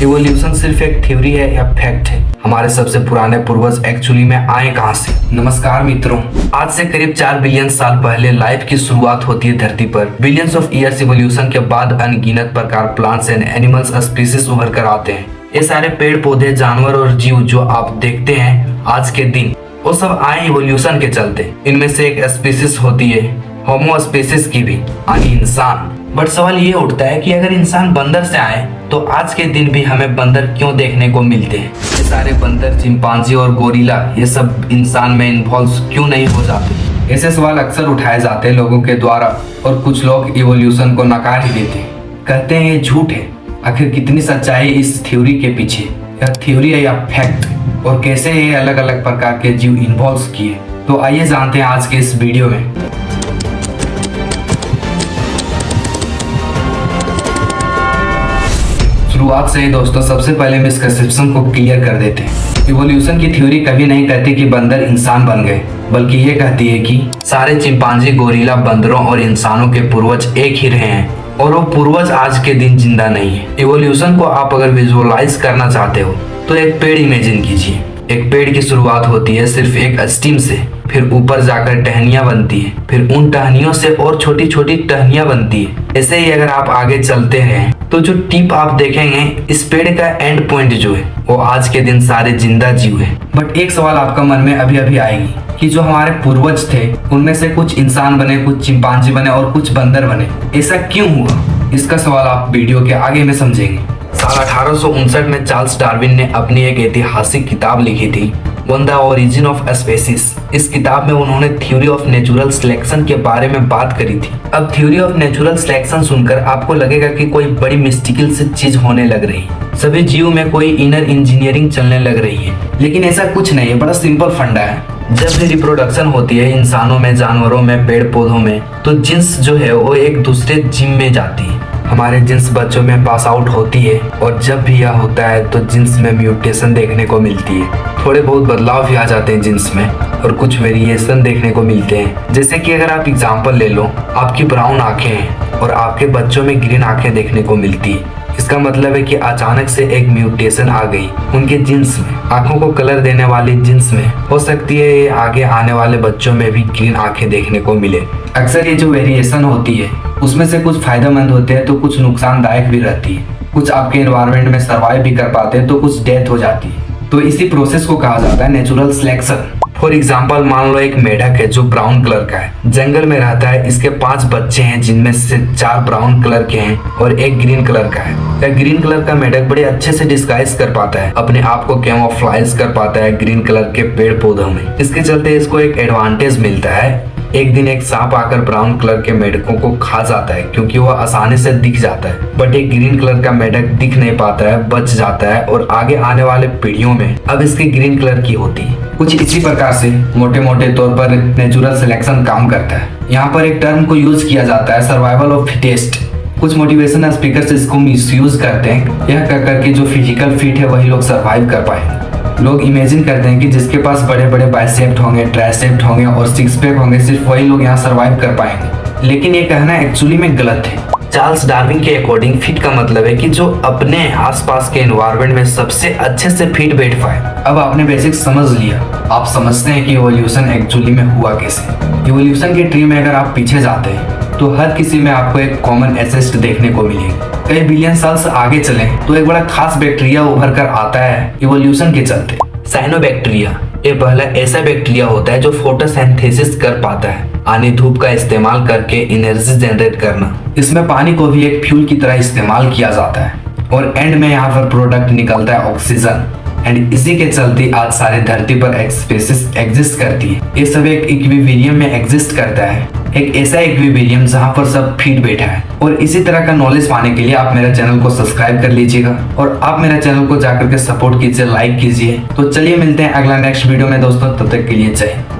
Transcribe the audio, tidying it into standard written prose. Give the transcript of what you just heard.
Evolution सिर्फ एक theory है या फैक्ट है? हमारे सबसे पुराने पूर्वज एक्चुअली में आए कहां से? नमस्कार मित्रों, आज से करीब 4 बिलियन साल पहले लाइफ की शुरुआत होती है धरती पर। बिलियंस ऑफ ईयर्स इवोल्यूशन के बाद अनगिनत प्रकार प्लांट्स एंड एनिमल्स स्पीसीज उभर कर आते हैं। ये सारे पेड़ पौधे, जानवर और जीव जो आप देखते हैं आज के दिन, वो सब आए इवोल्यूशन के चलते। इनमें से एक स्पीसीज होती है होमो स्पीसीज की भी, यानी इंसान। बट सवाल ये उठता है कि अगर इंसान बंदर से आए तो आज के दिन भी हमें बंदर क्यों देखने को मिलते हैं? ये सारे बंदर, चिंपांजी और गोरिल्ला ये सब इंसान में इन्वॉल्व क्यों नहीं हो जाते? ऐसे सवाल अक्सर उठाए जाते हैं लोगों के द्वारा और कुछ लोग इवोल्यूशन को नकार ही देते हैं, कहते हैं ये झूठ है। आखिर कितनी सच्चाई इस थ्योरी के पीछे? यह थ्योरी है या फैक्ट, और कैसे ये अलग अलग प्रकार के जीव इन्वॉल्व किए? तो आइए जानते हैं आज के इस वीडियो में। शुरुआत से ही दोस्तों, सबसे पहले मिसकंसेप्शन को क्लियर कर देते हैं। इवोल्यूशन की थ्योरी कभी नहीं कहती कि बंदर इंसान बन गए, बल्कि ये कहती है कि सारे चिंपांजी, गोरिल्ला, बंदरों और इंसानों के पूर्वज एक ही रहे हैं और वो पूर्वज आज के दिन जिंदा नहीं है। इवोल्यूशन को आप अगर विजुअलाइज करना चाहते हो तो एक पेड़ इमेजिन कीजिए। एक पेड़ की शुरुआत होती है सिर्फ एक स्टिम से, फिर ऊपर जाकर टहनियां बनती है, फिर उन टहनियों से और छोटी छोटी टहनियां बनती है। ऐसे ही अगर आप आगे चलते हैं तो जो टिप आप देखेंगे, इस पेड़ का एंड पॉइंट जो है वो आज के दिन सारे जिंदा जीव है। बट एक सवाल आपका मन में अभी अभी आएगी कि जो हमारे पूर्वज थे उनमें से कुछ इंसान बने, कुछ चिंपांजी बने और कुछ बंदर बने, ऐसा क्यों हुआ? इसका सवाल आप वीडियो के आगे में समझेंगे। साल 1859 में चार्ल्स डार्विन ने अपनी एक ऐतिहासिक किताब लिखी थी, on the origin of species. इस किताब में उन्होंने थ्योरी ऑफ नेचुरल सिलेक्शन के बारे में बात करी थी। अब थ्योरी ऑफ नेचुरल सिलेक्शन सुनकर आपको लगेगा कि कोई बड़ी मिस्टिकल सी चीज होने लग रही है, सभी जीव में कोई इनर इंजीनियरिंग चलने लग रही है। लेकिन ऐसा कुछ नहीं है, बड़ा सिंपल फंडा है। जब भी रिप्रोडक्शन होती है इंसानों में, जानवरों में, पेड़ पौधों में, तो जिन्स जो है वो एक दूसरे जिम में जाती है। हमारे जिन्स बच्चों में पास आउट होती है और जब भी यह होता है तो जिन्स में म्यूटेशन देखने को मिलती है। थोड़े बहुत बदलाव भी आ जाते हैं जिन्स में और कुछ वेरिएशन देखने को मिलते हैं। जैसे कि अगर आप एग्जांपल ले लो, आपकी ब्राउन आंखें हैं और आपके बच्चों में ग्रीन आंखें देखने को मिलती है। इसका मतलब है कि अचानक से एक म्यूटेशन आ गई उनके जिन्स में। आंखों को कलर देने वाली जिन्स में हो सकती है ये आगे आने वाले बच्चों में भी ग्रीन आंखें देखने को मिले। अक्सर ये जो वेरिएशन होती है उसमें से कुछ फायदेमंद होते हैं तो कुछ नुकसानदायक भी रहती है। कुछ आपके एनवायरनमेंट में सर्वाइव भी कर पाते हैं तो कुछ डेथ हो जाती है। तो इसी प्रोसेस को कहा जाता है नेचुरल सिलेक्शन। फॉर एग्जाम्पल, मान लो एक मेढक है जो ब्राउन कलर का है, जंगल में रहता है। इसके 5 बच्चे हैं जिनमें से 4 ब्राउन कलर के हैं और एक ग्रीन कलर का है। यह ग्रीन कलर का मेढक बड़े अच्छे से डिस्गाइज कर पाता है, अपने आप को कैमोफ्लेज कर पाता है ग्रीन कलर के पेड़ पौधों में। इसके चलते इसको एक एडवांटेज मिलता है। एक दिन एक सांप आकर ब्राउन कलर के मेढकों को खा जाता है क्योंकि वह आसानी से दिख जाता है। बट एक ग्रीन कलर का मेढक दिख नहीं पाता है, बच जाता है और आगे आने वाले पीढ़ियों में अब इसकी ग्रीन कलर की होती है। कुछ इसी प्रकार से मोटे मोटे तौर पर नेचुरल सिलेक्शन काम करता है। यहाँ पर एक टर्म को यूज किया जाता है, सर्वाइवल ऑफ फिटेस्ट। कुछ मोटिवेशनल स्पीकर्स इसको मिसयूज करते हैं, यह कह करके जो फिजिकल फिट है वही लोग सर्वाइव कर पाएंगे। लोग इमेजिन करते हैं कि जिसके पास बड़े बड़े बाइसेप्ट होंगे, ट्राइसेप्ट होंगे और सिक्स पैक होंगे, सिर्फ वही लोग यहाँ सर्वाइव कर पाएंगे। लेकिन ये कहना एक्चुअली में गलत है। चार्ल्स डार्विन के अकॉर्डिंग फिट का मतलब है कि जो अपने आसपास के एनवायरनमेंट में सबसे अच्छे से फिट बैठ पाए। अब आपने बेसिक समझ लिया। आप समझते हैं कि इवोल्यूशन एक्चुअली में हुआ कैसे। इवोल्यूशन के ट्री में अगर आप पीछे जाते हैं तो हर किसी में आपको एक कॉमन एंसेस्टर देखने को मिलेगी। कई बिलियन साल से आगे चले तो एक बड़ा खास बैक्टीरिया उभर कर आता है इवोल्यूशन के चलते, साइनोबैक्टीरिया। ये पहला ऐसा बैक्टीरिया होता है जो फोटोसिंथेसिस कर पाता है, यानी धूप का इस्तेमाल करके एनर्जी जनरेट करना। इसमें पानी को भी एक फ्यूल की तरह इस्तेमाल किया जाता है और एंड में यहाँ पर प्रोडक्ट निकलता है ऑक्सीजन। एंड इसी के चलते आज सारे धरती पर एक स्पीसीज एग्जिस्ट करती है। ये सब एक इक्विलिब्रियम में एग्जिस्ट करता है, एक ऐसा इक्विलिब्रियम जहाँ पर सब फिट बैठा है। और इसी तरह का नॉलेज पाने के लिए आप मेरे चैनल को सब्सक्राइब कर लीजिएगा और आप मेरे चैनल को जाकर के सपोर्ट कीजिए, लाइक कीजिए। तो चलिए मिलते हैं अगला नेक्स्ट वीडियो में दोस्तों, तब तक के लिए जय हिंद।